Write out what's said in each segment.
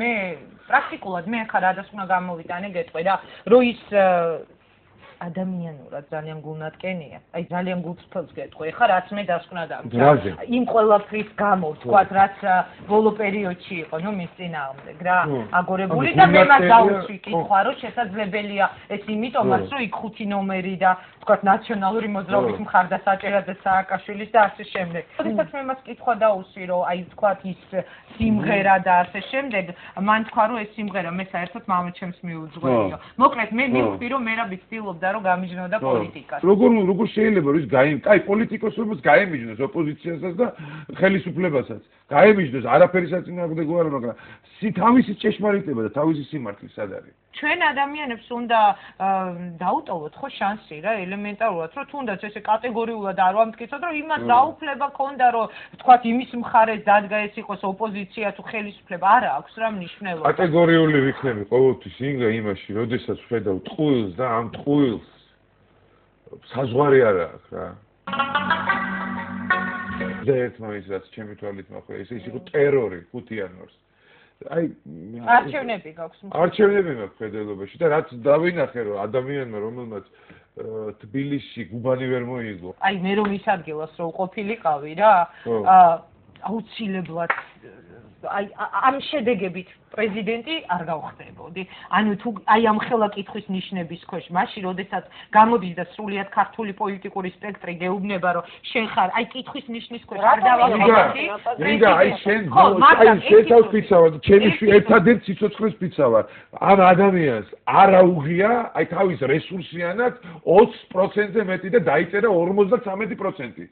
მე პრაქტიკულად მე ხარ რადას უნდა გამოვიტანე გეტყვი რა რომ ის ადამიანურად ძალიან გულნატკენია. აი ძალიან გულწრფელს გეტყვი. ხა რაც მე დასკვნა დამჭა. იმ ყველაფრის გამო ვთქვათ, რაც ბოლო პერიოდში იყო, ნუ მის წინააღმდეგ რა, აგორებული და მე მას დაუშვი კითხვა, რომ შესაძლებელია ეს იმიტომაც, რომ იქ 5 ნომერი და ვთქვათ ნაციონალური მოძრაობის მხარდასაჭერაძე სააკაშვილის და ასე შემდეგ. როდესაც მე მას კითხვა დაუსვი, რომ აი ვთქვათ ის სიმღერა და ასე შემდეგ, მან თქვა, რომ ეს სიმღერა მე საერთოდ მამაჩემს მიუძღველიო. მოკლედ მე მივხვდი, რომ მერაბი ცდილობდა რომ გამიჯნოდა პოლიტიკას. როგორ შეიძლება რომ ის აი პოლიტიკოსებს გაემიჯნოს ოპოზიციასაც და ხელისუფლებასაც. გაემიჯნოს არაფერი საწინააღმდეგო არა, მაგრამ თავისი ჭეშმარიტება და თავისი სიმართლე სად არის? ჩვენ ადამიანებს უნდა დაუტოვოთ ხო შანსი რა ელემენტარულად რომ თუნდაც ესე კატეგორიულად არ ვამტკიცოთ რომ იმას დაუფლება ქონდა რომ თქვათ იმის მხარეს დადგა ეს იყოს ოპოზიცია თუ ხელისუფლება არა აქვს რა მნიშვნელობა კატეგორიული ვიქნები ყოველთვის იმაში როდესაც ვხედავ ტყუილს და ამ ტყუილს საზღვარი არა აქვს რა და ერთმანეთს რაც ჩემი თვალით მოხდა ეს იყო ტერორი 5 იანვარს აი არჩევნები გაქვს არჩევნები მაქვს ფედერალობაში და რაც დავინახე რომ ადამიანმა რომელმაც თბილისში გუბანი ვერ მოიგო აი მე რომ ის ადგილას რო ყოფილიყავი რა აუცილებლად აი ამ შედეგებით პრეზიდენტი არ გავხდებოდი. ანუ თუ აი ამ ხელა კითხვის ნიშნების ქვეშ, მაშინ როდესაც გამოდის და სრულიად ქართული პოლიტიკური სპექტრი გეუბნება, რომ შენ ხარ აი კითხვის ნიშნის ქვეშ არ დავაგებდი. ნინდა აი შენ აი შენ თავს ფიცავარ, ჩემი ერთადერთ სიცოცხლეს ფიცავარ. ამ ადამიანს არ აუღია აი თავის რესურსიანად 20%-ზე მეტი და დაიწერა 53%.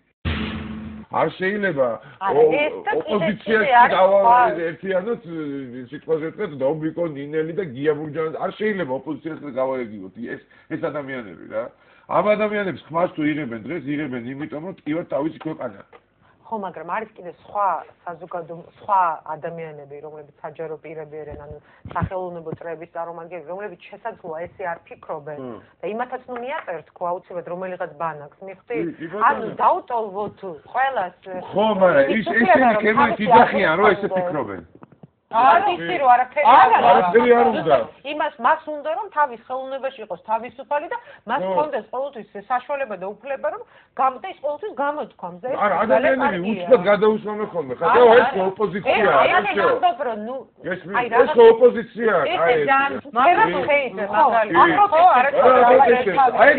არ შეიძლება ოპოზიციაში დავავარდეთ ერთიანად სიტყვაზე ვთქვათ დობიკო ნინელი და გია ბურჯანის არ შეიძლება ოპოზიციაში გავაეგიოთ ეს ადამიანები რა ამ ადამიანებს ხმას თუ იღებენ დღეს იღებენ იმიტომ რომ ტკივარ თავისი ქვეყანა ხო მაგრამ არის კიდე სხვა ადამიანები რომლებიც საჯარო პირები არიან ანუ სახელოვნებო წრეების წარმომადგენლები რომლებიც შესაძლოა ესე არ ფიქრობენ და იმათაც ნუ მიაწერთ თქო აუცილებლად რომელიღაც ბანაკს მიხდი ანუ დაუტოვოთ ყველას ხო მაგრამ ისინი ქემით იძახიან რომ ესე ფიქრობენ არა ისე რომ არაფერი არ უნდა იმას მას უნდა რომ თავის ხელოვნებაში იყოს თავისუფალი და მას კონდეს ყოველთვის საშუალება და უფლება რომ და ის ყოველთვის გამოთქვა მზე არა ადამიანები უცბად გადაუსვამენ ხოლმე ხა ეს ოპოზიციაა აი ნამდვილად რომ ნუ ეს ოპოზიციაა აი მაგრამ შეიძლება აი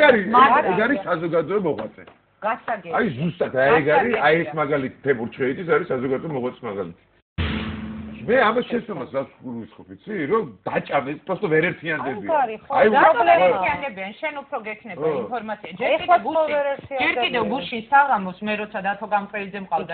არის საზოგადოებრივ მოღვაწე გასაგები აი ზუსტად აი ეს მაგალითი თემურჩეიძის არის საზოგადოებრივ მოღვაწის მაგალითი მე ამას შესწავლას გასაგულისხმობ იცი რომ დაჭამეს просто ვერ ერთიანდებიან აი პრობლემა ერთიანდებიან შენ უფრო გექნება ინფორმაცია ჯერ კიდევ გუშინ საღამოს მე როცა დათო გამყრელიძე მყავდა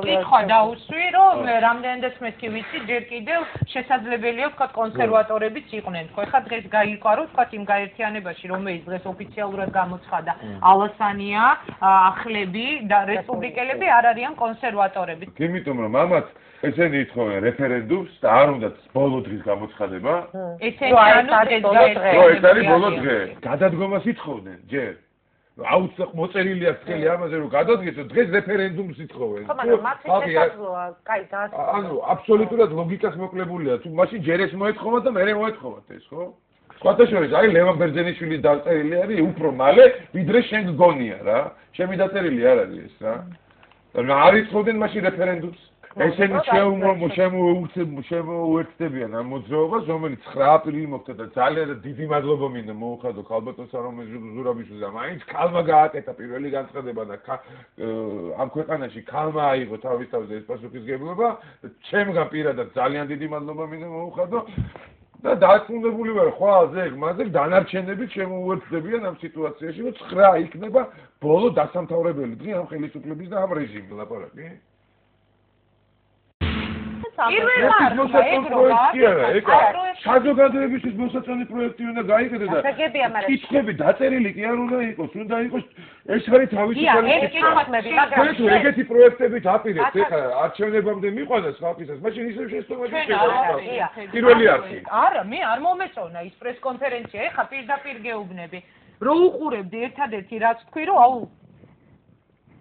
კითხვა დაუსვი რომ რამდენადაც მეთქი ვიცი ჯერ კიდევ შესაძლებელია ვთქვათ კონსერვატორებიც იყვნენ ხო ეხლა დღეს გაიყვა რომ ვთქვათ იმ გაერთიანებაში რომელიც დღეს ოფიციალურად გამოცხადა ალასანია ახლები და რესპუბლიკელები არ არიან კონსერვატორები იმიტომ რომ ამათ ესენი ითხოვენ რეფერენდუმს და არ უნდათ ბოლო დღის გამოცხადება. ესენი ანუ ეს არის ბოლო დღე. გადადგომას ითხოვდნენ ჯერ. აუცილებლად მოწერილი აქვს ხელი ამაზე რომ გადადგეს დღეს რეფერენდუმს ითხოვენ. ხო, მაგრამ მათ შესაძლოა, კაი, ანუ აბსოლუტურად ლოგიკას მოკლებულია. თუ მაშინ ჯერ ეს მოეთხოვათ და მერე მოეთხოვათ ეს, ხო? სხვათა შორის აი ლევან ბერძენიშვილის დაწერილი არის უფრო მალე, ვიდრე შენ გგონია რა. ჩემი დაწერილი არ არის ეს რა. და არ ითხოვდნენ მაშინ რეფერენდუმს. ესენი შემოუერთდებიან ამ მოძრაობას, რომელიც 9 აპრილი მოხდა და ძალიან დიდი მადლობა მინდა მოუხადო ქალბატონ სარომე ზურაბიშვილს და მაინც ქალმა გააკეთა პირველი განცხადება და ამ ქვეყანაში ქალმა აიღო თავის თავზე ეს პასუხისგებლობა, ჩემგან პირადად ძალიან დიდი მადლობა მინდა მოუხადო და დარწმუნებული ვარ ხვალზე მასე დანარჩენებით შემოუერთდებიან ამ სიტუაციაში, რომ 9 იქნება ბოლო დასამთავრებელი დღე ამ ხელისუფლების და ამ რეჟიმის ლაპარაკი. საზოგადოებისთვის მოსაწონი პროექტი უნდა გაიგდეს და კითხები დაწერილი კი არ უნდა იყოს, უნდა იყოს ეს არის თავისუფალი კითხვა. ეგეთი პროექტებით აპირებთ ეხლა არჩევნებამდე მიყვანას ხალხისას, მაშინ ისევ შეცდომები შეგვიძლია. პირველი არხი. არა, მე არ მომეწონა ის პრესკონფერენცია, ეხლა პირდაპირ გეუბნები. რო უყურებდი ერთადერთი რაც თქვი, რომ აუ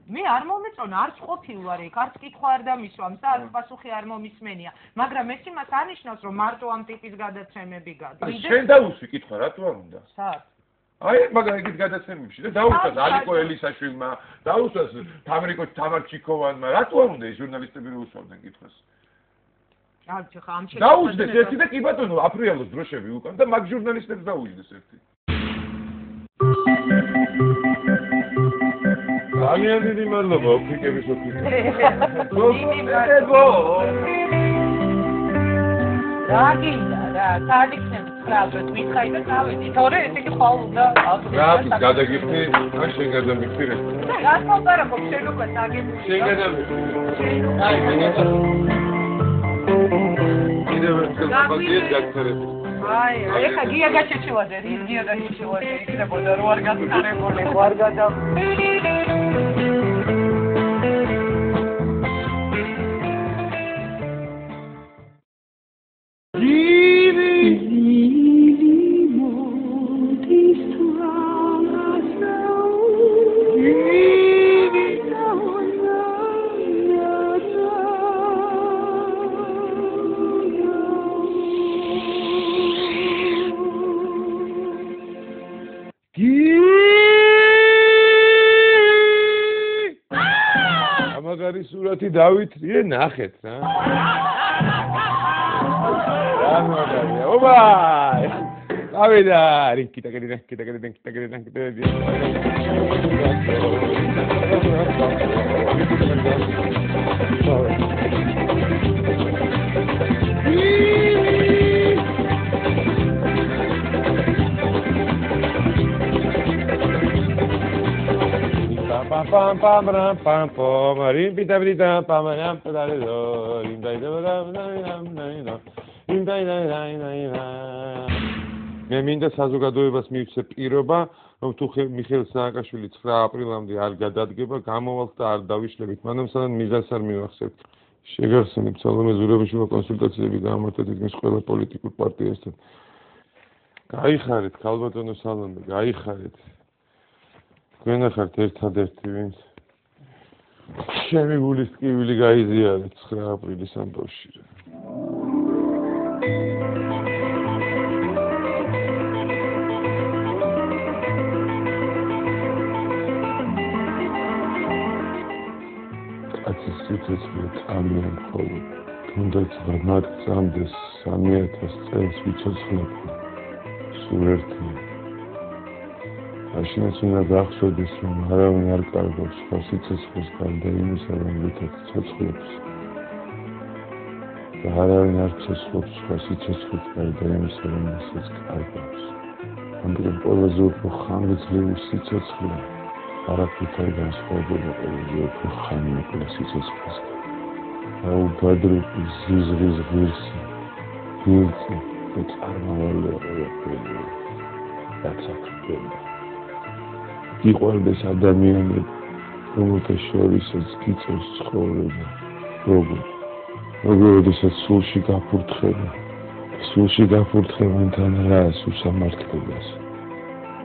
მე არ მომეწონა, არც ყოფილ ვარ იქ, არც კითხვა არ დამისვამს და არც პასუხი არ მომისმენია, მაგრამ ეს იმას ანიშნავს, რომ მარტო ამ ტიპის გადაცემები გადის. შენ დაუსვი კითხვა, რატო არ უნდა? სად? აი, მაგრამ ეგეთ გადაცემებში და დაუსვას ალიკო ელისაშვილმა, დაუსვას თამარ ჩიქოვანმა, რატო არ უნდა ეს ჟურნალისტები რო უსვამდნენ კითხვას? არჩი ხა ამ დაუსვეს ერთი და კი ბატონო, აფრიალოს დროშები უკან და მაგ ჟურნალისტებს დაუჯდეს ერთი. ძალიან დიდი მადლობა ოფიკების ოფისს. რაგინდა რა, თარიქნებს ხრალოთ, მითხარი და გავედი. თორე ესე კი ხვალ უნდა რა გადაგიხდი, ან შენ გადამიხდი რა. რა თქმა უნდა, შენ უკვე დაგებული. შენ გადამიხდი. აი, კიდევ ერთხელ მაგიეთ გაქცერები. აი, ეხა გია გაჩეჩილადე, გია გაჩეჩილადე, იქნებოდა რო არ გაცარებული, არ გადა. ამაგარი სურათი დავითრიე, ნახეთ რა. ამაგარია, ობა! ავედა, რინკიტა კედა. Pam pam ram pam pam rim pita pita pam ram pita do rim dai do ram მე მინდა საზოგადოებას მივცე პირობა, რომ თუ მიხეილ სააკაშვილი 9 აპრილამდე არ გადადგება, გამოვალთ და არ დავიშლებით. მანამ სანამ მიზანს არ მივახსენებთ. შეგახსენებთ სალომე ზურაბიშვილმა კონსულტაციები გამართეთ თითქმის ყველა პოლიტიკურ პარტიასთან. გაიხარეთ, ქალბატონო სალომე, გაიხარეთ. თქვენ ახართ ერთადერთი, ვინც ჩემი გულის ტკივილი გაიზიარეთ 9 აპრილის ამბავში. კაცის სიცოცხლე წამია მხოლოდ, თუნდაც ღრმად წამდეს 3000 წელს ვიცოცხლებ, სულ ერთია. მაშინაც უნდა გახსოვდეს, რომ არავინ არ კარგავს სხვა სიცოცხლეს გარდა იმისა, რომლითაც ცოცხლობს. და არავინ არ ცოცხლობს სხვა სიცოცხლეს გარდა იმისა, რომელსაც კარგავს. ამიტომ ყველაზე უფრო ხანგრძლივი სიცოცხლე არაფრით არ განსხვავდება ყველაზე უფრო ხანმოკლე სიცოცხლესგან. აუბადრუპი ზიზღის ღირსი, გილწი და წარმავალი ყველაფერი, რაც აქვს გენდა. იყვარდეს ადამიანები, რომელთა შორისაც გიწევს ცხოვრება, როგორიცაც სულში გაფურთხება, სულში გაფურთხებანთან რას უსამართლობას.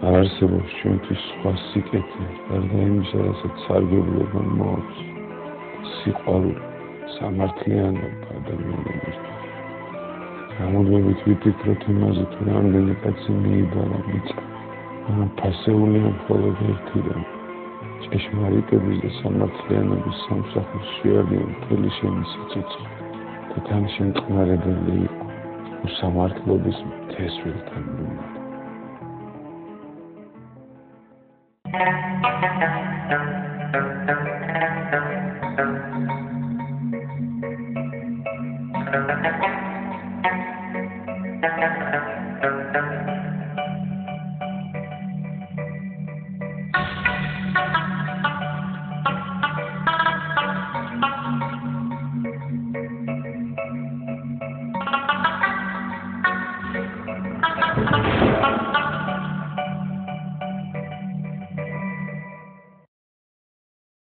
არ არსებობს ჩვენთვის სხვა სიკეთე, გარდა იმისა, რასაც სარგებლობა მოაქვს, სიყვარული, სამართლიანობა ადამიანებისთვის. გამოდმებით ვიფიქროთ იმაზე, თუ რამდენი კაცი მიიბარა მიწა. ფასეულია მხოლოდ ერთიდან. ჭეშმარიტების და სამართლიანობის სამსახურს შეადგენს მთელი შენი სიცოცხლე და თან შემწყნარებელი იყო უსამართლობის მთესველთან მიმართ.